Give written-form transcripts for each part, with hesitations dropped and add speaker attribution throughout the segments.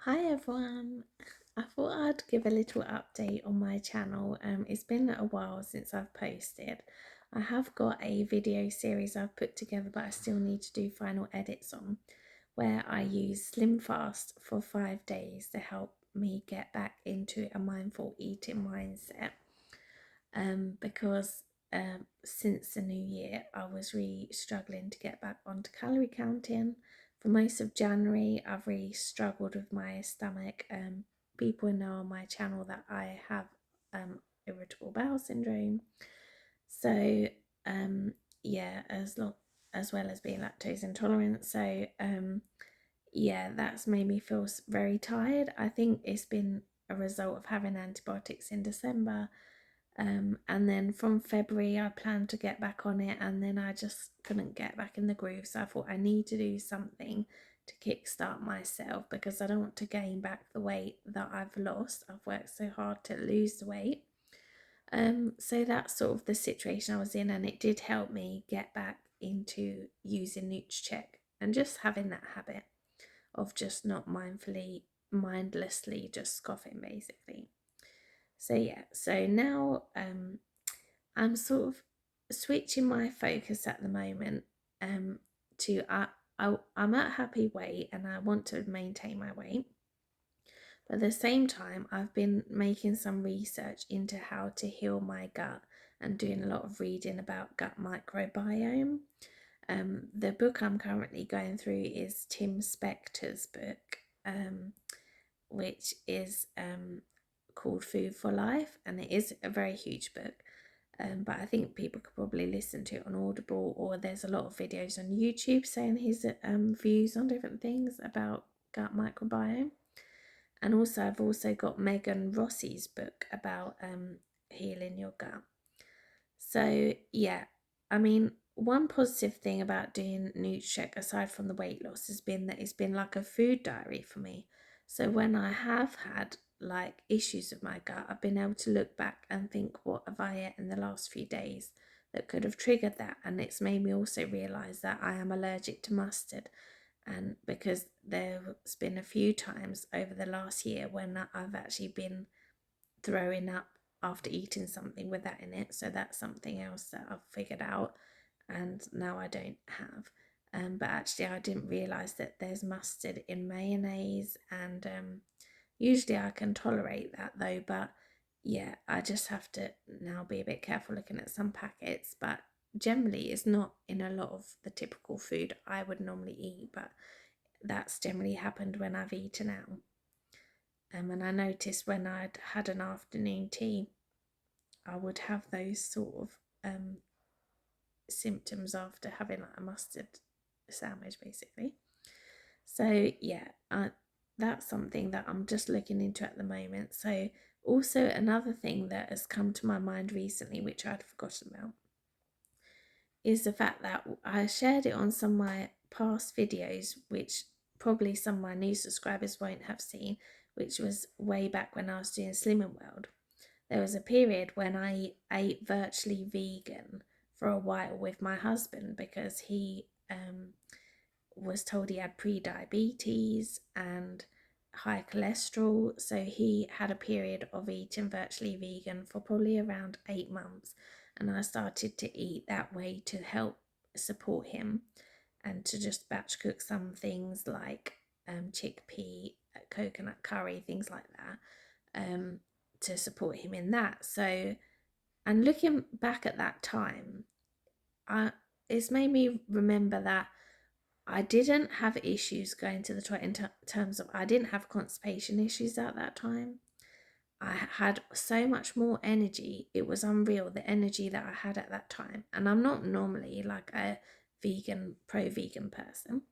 Speaker 1: Hi everyone. I thought I'd give a little update on my channel. It's been a while since I've posted. I have got a video series I've put together, but I still need to do final edits on, where I use Slim Fast for 5 days to help me get back into a mindful eating mindset. Because since the new year, I was really struggling to get back onto calorie counting. For most of January, I've really struggled with my stomach. People know on my channel that I have irritable bowel syndrome. So, um, yeah, as well as being lactose intolerant. So, yeah, that's made me feel very tired. I think it's been a result of having antibiotics in December, and then from February, I planned to get back on it, and then I just couldn't get back in the groove. So I thought I need to do something to kickstart myself because I don't want to gain back the weight that I've lost. I've worked so hard to lose the weight. So that's sort of the situation I was in, and it did help me get back into using NutriCheck and just having that habit of just not mindlessly just scoffing basically. So yeah, so now I'm sort of switching my focus at the moment to I'm at happy weight and I want to maintain my weight. But at the same time, I've been making some research into how to heal my gut and doing a lot of reading about gut microbiome. The book I'm currently going through is Tim Spector's book, which is called Food for Life, and it is a very huge book. But I think people could probably listen to it on Audible, or there's a lot of videos on YouTube saying his views on different things about gut microbiome. And also, I've also got Megan Rossi's book about healing your gut. So yeah, I mean, one positive thing about doing NutriCheck, aside from the weight loss, has been that it's been like a food diary for me. So when I have had like issues with my gut, I've been able to look back and think, what have I ate in the last few days that could have triggered that? And it's made me also realize that I am allergic to mustard. And because there's been a few times over the last year when I've actually been throwing up after eating something with that in it. So that's something else that I've figured out and now I don't have. But actually, I didn't realise that there's mustard in mayonnaise, and usually I can tolerate that though. But yeah, I just have to now be a bit careful looking at some packets. But generally, it's not in a lot of the typical food I would normally eat, but that's generally happened when I've eaten out. And I noticed when I'd had an afternoon tea, I would have those sort of symptoms after having like a mustard sandwich, basically. So yeah, that's something that I'm just looking into at the moment. So also another thing that has come to my mind recently, which I'd forgotten about, is the fact that I shared it on some of my past videos, which probably some of my new subscribers won't have seen, which was way back when I was doing Slimming World. There was a period when I ate virtually vegan for a while with my husband because he was told he had pre-diabetes and high cholesterol. So he had a period of eating virtually vegan for probably around 8 months. And I started to eat that way to help support him and to just batch cook some things like chickpea, coconut curry, things like that, to support him in that. So, and looking back at that time, it's made me remember that I didn't have issues going to the toilet in terms of I didn't have constipation issues at that time. I had so much more energy. It was unreal, the energy that I had at that time. And I'm not normally like a pro-vegan person.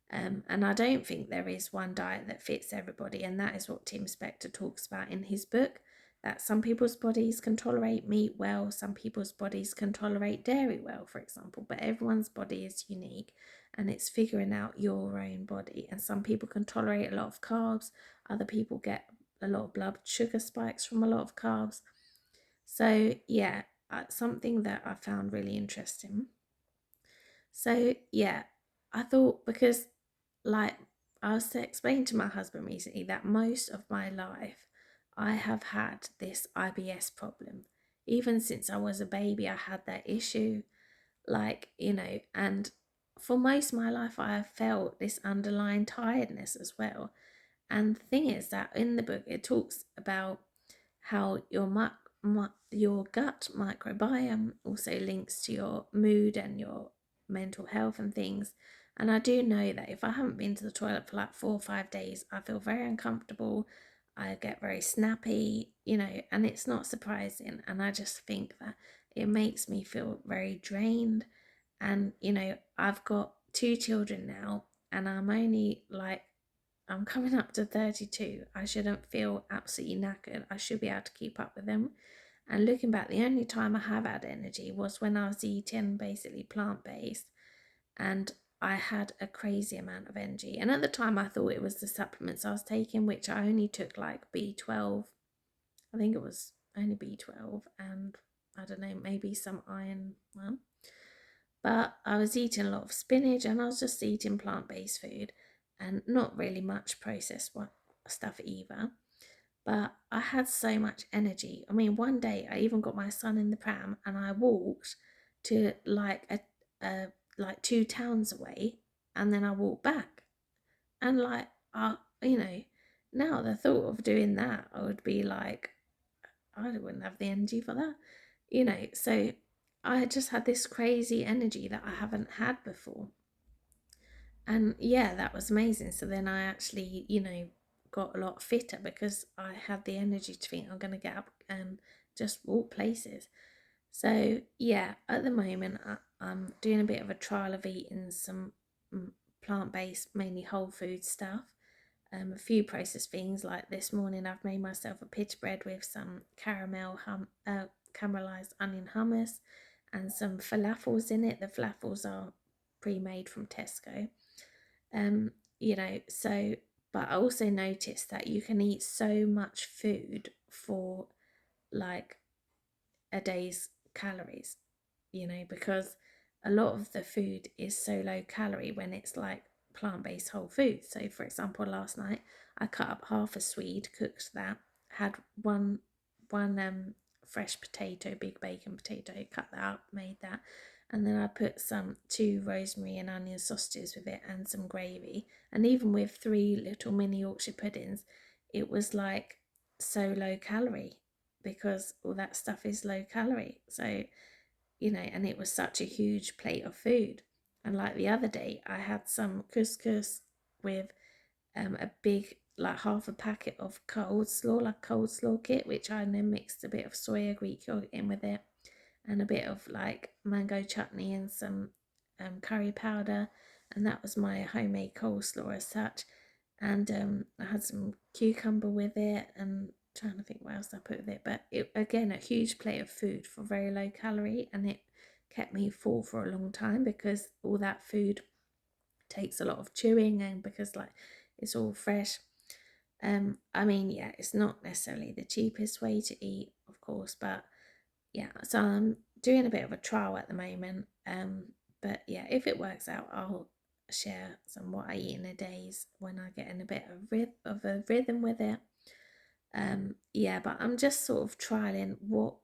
Speaker 1: And I don't think there is one diet that fits everybody. And that is what Tim Spector talks about in his book, that some people's bodies can tolerate meat well, some people's bodies can tolerate dairy well, for example, but everyone's body is unique and it's figuring out your own body. And some people can tolerate a lot of carbs, other people get a lot of blood sugar spikes from a lot of carbs. So, yeah, something that I found really interesting. So, yeah, I thought because like I was explaining to my husband recently that most of my life I have had this IBS problem. Even since I was a baby, I had that issue. Like, and for most of my life, I have felt this underlying tiredness as well. And the thing is that in the book, it talks about how your gut microbiome also links to your mood and your mental health and things. And I do know that if I haven't been to the toilet for like 4 or 5 days, I feel very uncomfortable. I get very snappy, and it's not surprising. And I just think that it makes me feel very drained. And, I've got 2 children now, and I'm coming up to 32. I shouldn't feel absolutely knackered. I should be able to keep up with them. And looking back, the only time I have had energy was when I was eating basically plant based, and I had a crazy amount of energy. And at the time, I thought it was the supplements I was taking, which I only took like B12. I think it was only B12, and I don't know, maybe some iron one. But I was eating a lot of spinach, and I was just eating plant based food and not really much processed stuff either. But I had so much energy. I mean, one day I even got my son in the pram and I walked to a like 2 towns away, and then I walked back. And now the thought of doing that, I would be like, I wouldn't have the energy for that, So I just had this crazy energy that I haven't had before. And yeah, that was amazing. So then I actually, got a lot fitter because I had the energy to think I'm going to get up and just walk places. So yeah, at the moment, I'm doing a bit of a trial of eating some plant based, mainly whole food stuff. A few processed things, like this morning I've made myself a pita bread with some caramelized onion hummus and some falafels in it. The falafels are pre-made from Tesco. um so, but I also noticed that you can eat so much food for like a day's calories, because a lot of the food is so low calorie when it's like plant-based whole food. So for example, last night I cut up half a swede, cooked that, had one fresh potato, big bacon potato, cut that up, made that, and then I put some 2 rosemary and onion sausages with it and some gravy. And even with 3 little mini Yorkshire puddings, it was like so low calorie because all that stuff is low calorie. So, and it was such a huge plate of food. And like the other day, I had some couscous with a big, like half a packet of coleslaw, like coleslaw kit, which I then mixed a bit of soya Greek yogurt in with it, and a bit of like mango chutney and some curry powder. And that was my homemade coleslaw as such. And I had some cucumber with it, and trying to think what else I put with it. But it, again, a huge plate of food for very low calorie, and it kept me full for a long time because all that food takes a lot of chewing, and because like it's all fresh. I mean, yeah, it's not necessarily the cheapest way to eat, of course, but yeah, so I'm doing a bit of a trial at the moment. But yeah, if it works out, I'll share some what I eat in a days when I get in a bit of a rhythm with it. Yeah, but I'm just sort of trialing what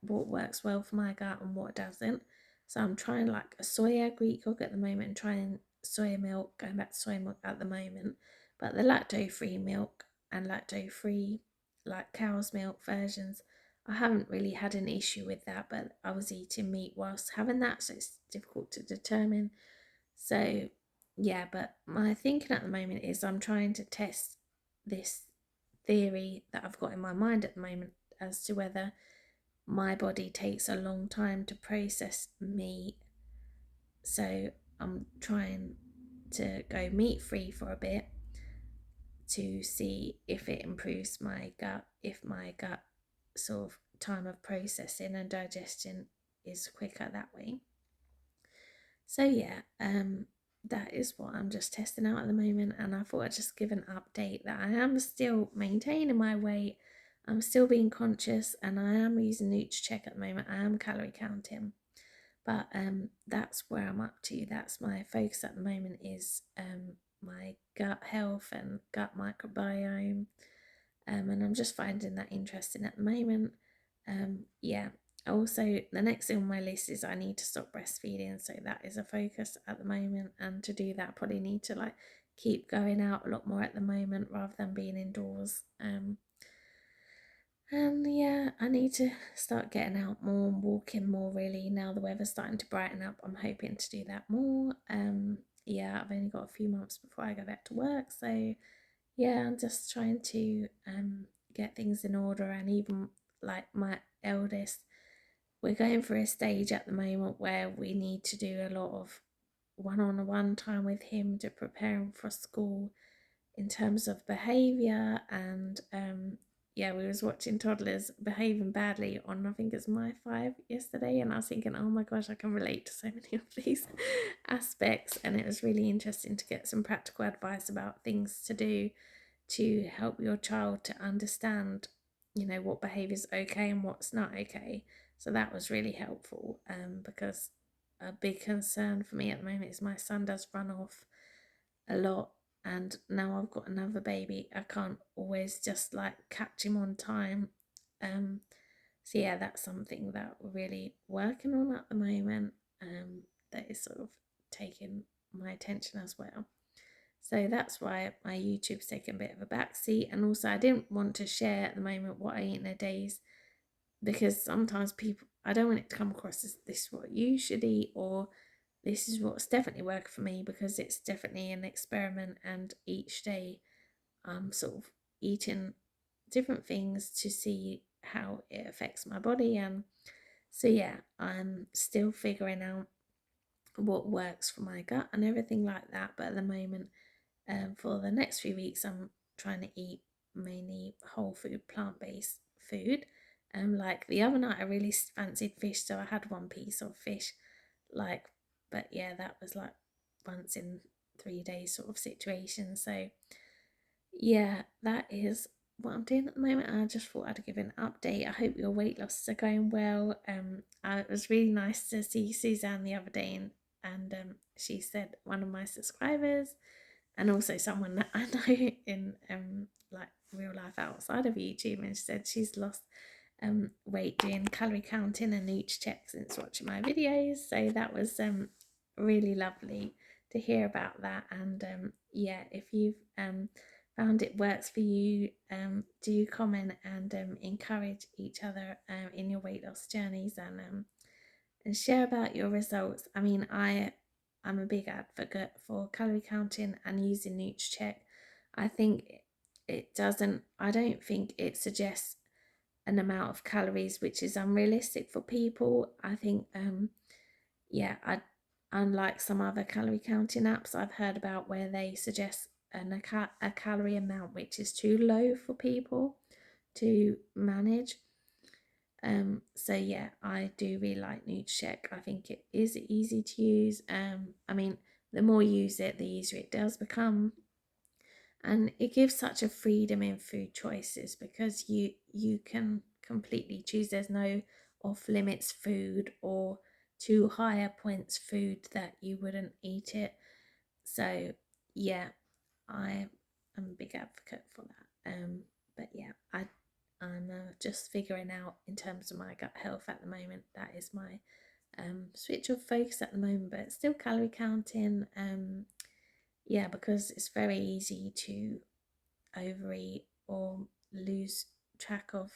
Speaker 1: works well for my gut and what doesn't. So I'm trying like a soya Greek yogurt at the moment, and trying soya milk, going back to soya milk at the moment. But the lacto-free milk and lacto-free like cow's milk versions, I haven't really had an issue with that, but I was eating meat whilst having that, so it's difficult to determine. So yeah, but my thinking at the moment is I'm trying to test this theory that I've got in my mind at the moment as to whether my body takes a long time to process meat. So I'm trying to go meat free for a bit to see if it improves my gut, if my gut sort of time of processing and digestion is quicker that way. So yeah, that is what I'm just testing out at the moment, and I thought I'd just give an update that I am still maintaining my weight. I'm still being conscious, and I am using NutriCheck at the moment. I am calorie counting, but that's where I'm up to. That's my focus at the moment, is my gut health and gut microbiome. And I'm just finding that interesting at the moment. Yeah. Also, the next thing on my list is I need to stop breastfeeding, so that is a focus at the moment. And to do that, I probably need to like keep going out a lot more at the moment rather than being indoors. And yeah, I need to start getting out more and walking more really. Now the weather's starting to brighten up, I'm hoping to do that more. Yeah, I've only got a few months before I go back to work, so yeah, I'm just trying to get things in order. And even like my eldest, we're going through a stage at the moment where we need to do a lot of one-on-one time with him to prepare him for school in terms of behavior. And yeah, we was watching toddlers behaving badly on, I think it's My 5 yesterday, and I was thinking, oh my gosh, I can relate to so many of these aspects. And it was really interesting to get some practical advice about things to do to help your child to understand, what behavior is okay and what's not okay. So that was really helpful, because a big concern for me at the moment is my son does run off a lot, and now I've got another baby, I can't always just like catch him on time. um so yeah, that's something that we're really working on at the moment, that is sort of taking my attention as well. So that's why my YouTube's taking a bit of a backseat. And also, I didn't want to share at the moment what I eat in a days, because sometimes people, I don't want it to come across as this is what you should eat, or this is what's definitely worked for me, because it's definitely an experiment. And each day I'm sort of eating different things to see how it affects my body. And so, yeah, I'm still figuring out what works for my gut and everything like that. But at the moment, for the next few weeks, I'm trying to eat mainly whole food, plant-based food. Like the other night, I really fancied fish, so I had one piece of fish. Like, but yeah, that was like once in 3 days sort of situation. So yeah, that is what I'm doing at the moment. And I just thought I'd give an update. I hope your weight losses are going well. It was really nice to see Suzanne the other day, and she said, one of my subscribers, and also someone that I know in like real life outside of YouTube, and she said she's lost weight doing calorie counting and each check since watching my videos. So that was really lovely to hear about that. And yeah, if you've found it works for you, do comment and encourage each other in your weight loss journeys, and share about your results. I mean, I'm a big advocate for calorie counting and using NutriCheck. I think it doesn't, I don't think it suggests an amount of calories which is unrealistic for people. I think, yeah, unlike some other calorie counting apps I've heard about where they suggest a calorie amount which is too low for people to manage. So yeah, I do really like NutriCheck. I think it is easy to use. I mean, the more you use it, the easier it does become. And it gives such a freedom in food choices, because you can completely choose. There's no off limits food or too higher points food that you wouldn't eat it. So yeah, I am a big advocate for that. But yeah, I'm just figuring out in terms of my gut health at the moment. That is my switch of focus at the moment, but still calorie counting. Yeah, because it's very easy to overeat or lose track of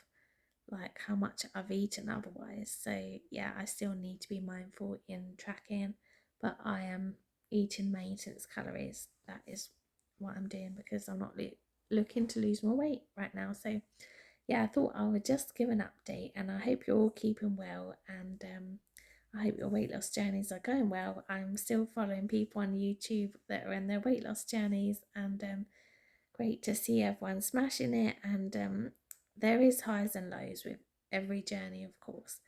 Speaker 1: like how much I've eaten otherwise. So yeah, I still need to be mindful in tracking, but I am eating maintenance calories. That is what I'm doing, because I'm not looking to lose more weight right now. So yeah, I thought I would just give an update, and I hope you're all keeping well, and I hope your weight loss journeys are going well. I'm still following people on YouTube that are in their weight loss journeys, and great to see everyone smashing it. And there is highs and lows with every journey, of course.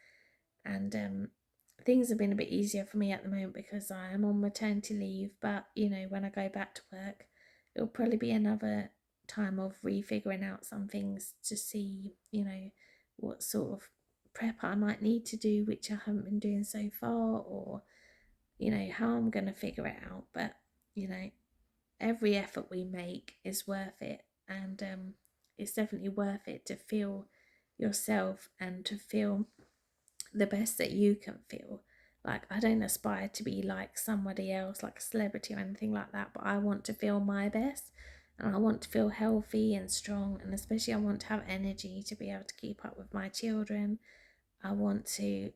Speaker 1: And things have been a bit easier for me at the moment because I am on maternity leave. But when I go back to work, it'll probably be another time of refiguring out some things to see, what sort of prep I might need to do, which I haven't been doing so far, or how I'm going to figure it out. But you know every effort we make is worth it, and it's definitely worth it to feel yourself and to feel the best that you can feel. Like, I don't aspire to be like somebody else, like a celebrity or anything like that, but I want to feel my best, and I want to feel healthy and strong, and especially I want to have energy to be able to keep up with my children. I want to,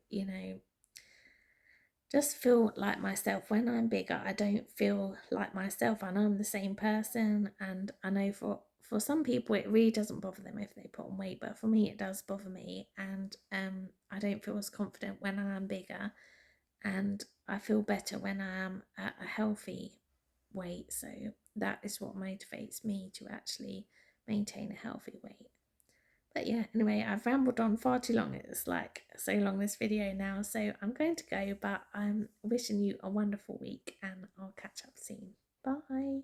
Speaker 1: just feel like myself. When I'm bigger, I don't feel like myself. I know I'm the same person, and I know for some people it really doesn't bother them if they put on weight, but for me it does bother me, and I don't feel as confident when I am bigger, and I feel better when I am at a healthy weight. So that is what motivates me to actually maintain a healthy weight. But yeah, anyway, I've rambled on far too long. It's like so long, this video now. So I'm going to go, but I'm wishing you a wonderful week, and I'll catch up soon. Bye.